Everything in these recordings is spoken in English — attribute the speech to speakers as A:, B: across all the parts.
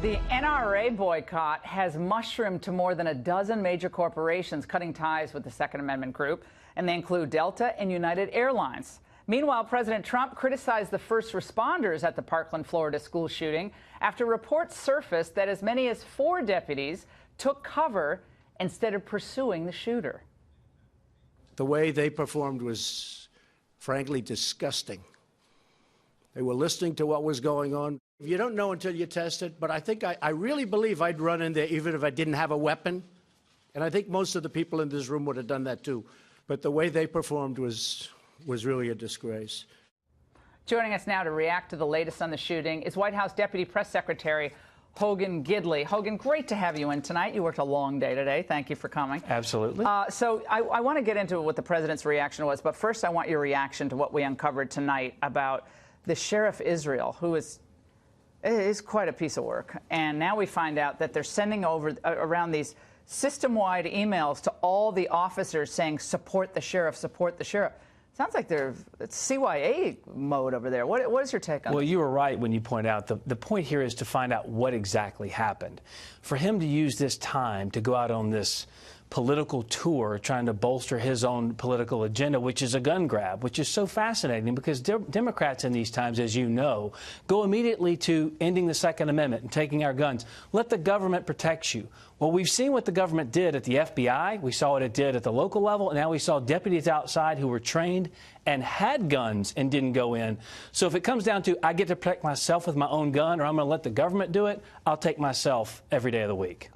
A: The NRA boycott has mushroomed to more than a dozen major corporations cutting ties with the Second Amendment group, and they include Delta and United Airlines. Meanwhile, President Trump criticized the first responders at the Parkland, Florida school shooting after reports surfaced that as many as 4 deputies took cover instead of pursuing the shooter.
B: The way they performed was, frankly, disgusting. They were listening to what was going on. You don't know until you test it, but I really believe I'd run in there even if I didn't have a weapon. And I think most of the people in this room would have done that too. But the way they performed was really a disgrace.
A: Joining us now to react to the latest on the shooting is White House Deputy Press Secretary Hogan Gidley. Hogan, great to have you in tonight. You worked a long day today. Thank you for coming.
C: Absolutely.
A: So I want to get into what the president's reaction was, but first I want your reaction to what we uncovered tonight about the Sheriff Israel, who is quite a piece of work. And now we find out that they're sending over around these system-wide emails to all the officers saying, support the sheriff, support the sheriff. Sounds like it's CYA mode over there. What is your take on that?
C: Well, you were right when you point out the point here is to find out what exactly happened. For him to use this time to go out on this political tour trying to bolster his own political agenda, which is a gun grab, which is so fascinating because Democrats in these times, as you know, go immediately to ending the Second Amendment and taking our guns. Let the government protect you. Well, we've seen what the government did at the FBI. We saw what it did at the local level. And now we saw deputies outside who were trained and had guns and didn't go in. So if it comes down to I get to protect myself with my own gun or I'm going to let the government do it, I'll take myself every day of the week.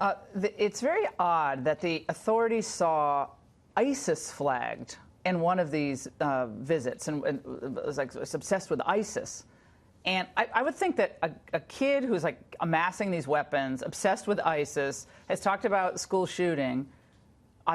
A: It's very odd that the authorities saw ISIS flagged in one of these visits and was obsessed with ISIS. And I would think that a kid who's like amassing these weapons, obsessed with ISIS, has talked about school shooting.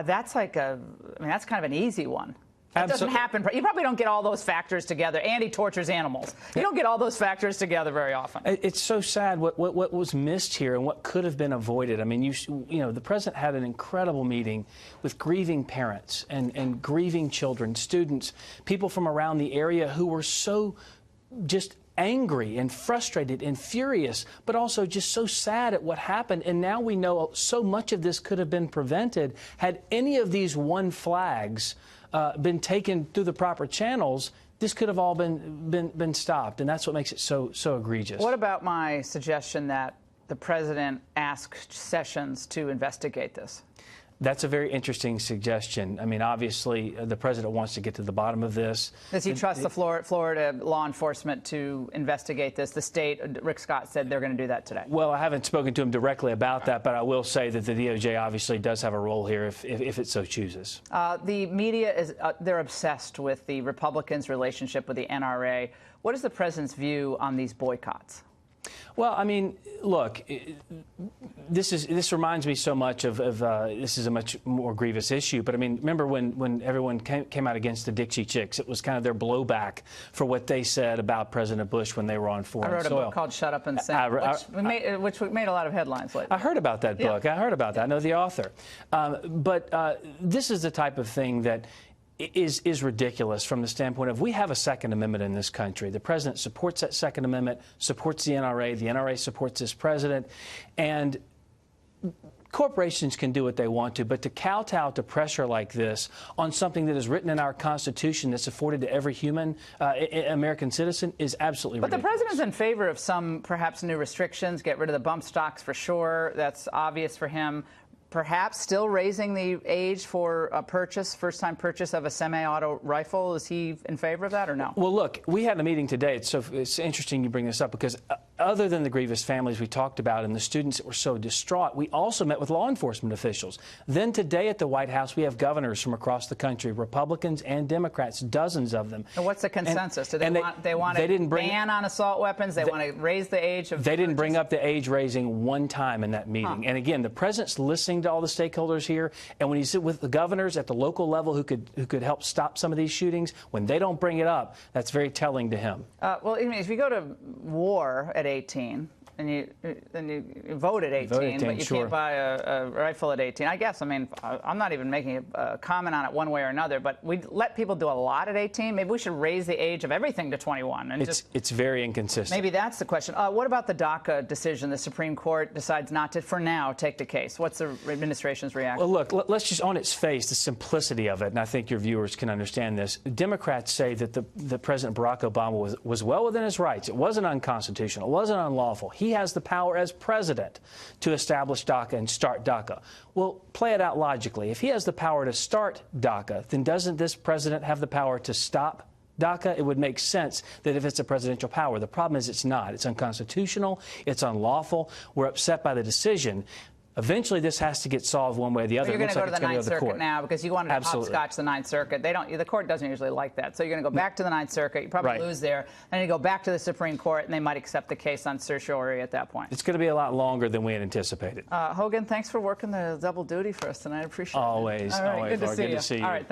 A: That's like that's kind of an easy one. That doesn't happen. You probably don't get all those factors together. And he tortures animals. You don't get all those factors together very often.
C: It's so sad what was missed here and what could have been avoided. I mean, you know, the president had an incredible meeting with grieving parents and grieving children, students, people from around the area who were so just angry and frustrated and furious, but also just so sad at what happened. And now we know so much of this could have been prevented had any of these one flags been taken through the proper channels. This could have all been stopped, and that's what makes it so egregious.
A: What about my suggestion that the president ask Sessions to investigate this?
C: That's a very interesting suggestion. I mean, obviously, the president wants to get to the bottom of this.
A: Does he trust the Florida law enforcement to investigate this? The state, Rick Scott said they're going to do that today.
C: Well, I haven't spoken to him directly about that, but I will say that the DOJ obviously does have a role here if it so chooses.
A: The media they're obsessed with the Republicans' relationship with the NRA. What is the president's view on these boycotts?
C: Well, I mean, look, this reminds me so much of this is a much more grievous issue. But I mean, remember when everyone came out against the Dixie Chicks? It was kind of their blowback for what they said about President Bush when they were on foreign soil.
A: I wrote a book called "Shut Up and Sing," which made a lot of headlines lately.
C: I heard about that book. I heard about that. I know the author. But this is the type of thing that is ridiculous from the standpoint of we have a Second Amendment in this country. The president supports that Second Amendment, supports the NRA supports this president, and corporations can do what they want to, but to kowtow to pressure like this on something that is written in our Constitution that's afforded to every human American citizen is absolutely ridiculous.
A: But the president's in favor of some perhaps new restrictions, get rid of the bump stocks for sure. That's obvious for him. Perhaps still raising the age for a first-time purchase of a semi-auto rifle. Is he in favor of that or no?
C: Well, look, we had a meeting today. It's interesting you bring this up because other than the grievous families we talked about and the students that were so distraught, we also met with law enforcement officials. Then today at the White House, we have governors from across the country, Republicans and Democrats, dozens of them.
A: And what's the consensus? Do they want a ban on assault weapons? They want to raise the age of...
C: They didn't bring up the age raising one time in that meeting. And again, the president's listening to all the stakeholders here, and when you sit with the governors at the local level who could help stop some of these shootings, when they don't bring it up, that's very telling to him.
A: Well, if you go to war at 18 And you vote at 18,
C: vote at 18,
A: but you
C: sure.
A: can't buy a rifle at 18. I guess, I mean, I'm not even making a comment on it one way or another, but we let people do a lot at 18. Maybe we should raise the age of everything to 21. And
C: it's very inconsistent.
A: maybe that's the question. What about the DACA decision? The Supreme Court decides not to, for now, take the case. What's the administration's reaction?
C: Well, look, let's just, on its face, the simplicity of it, and I think your viewers can understand this. Democrats say that the President Barack Obama was well within his rights. It wasn't unconstitutional. It wasn't unlawful. He has the power as president to establish DACA and start DACA. Well, play it out logically. If he has the power to start DACA, then doesn't this president have the power to stop DACA? It would make sense that if it's a presidential power. The problem is it's not. It's unconstitutional. It's unlawful. We're upset by the decision. Eventually, this has to get solved one way or the other.
A: You're going to go to the Ninth Circuit
C: court
A: now because you wanted to hopscotch the Ninth Circuit. They don't. The court doesn't usually like that. So you're going to go back to the Ninth Circuit. You probably lose there. Then you go back to the Supreme Court, and they might accept the case on certiorari at that point.
C: It's going to be a lot longer than we had anticipated.
A: Hogan, thanks for working the double duty for us tonight. I appreciate it.
C: Always,
A: All right,
C: always.
A: good to see you.
C: All right,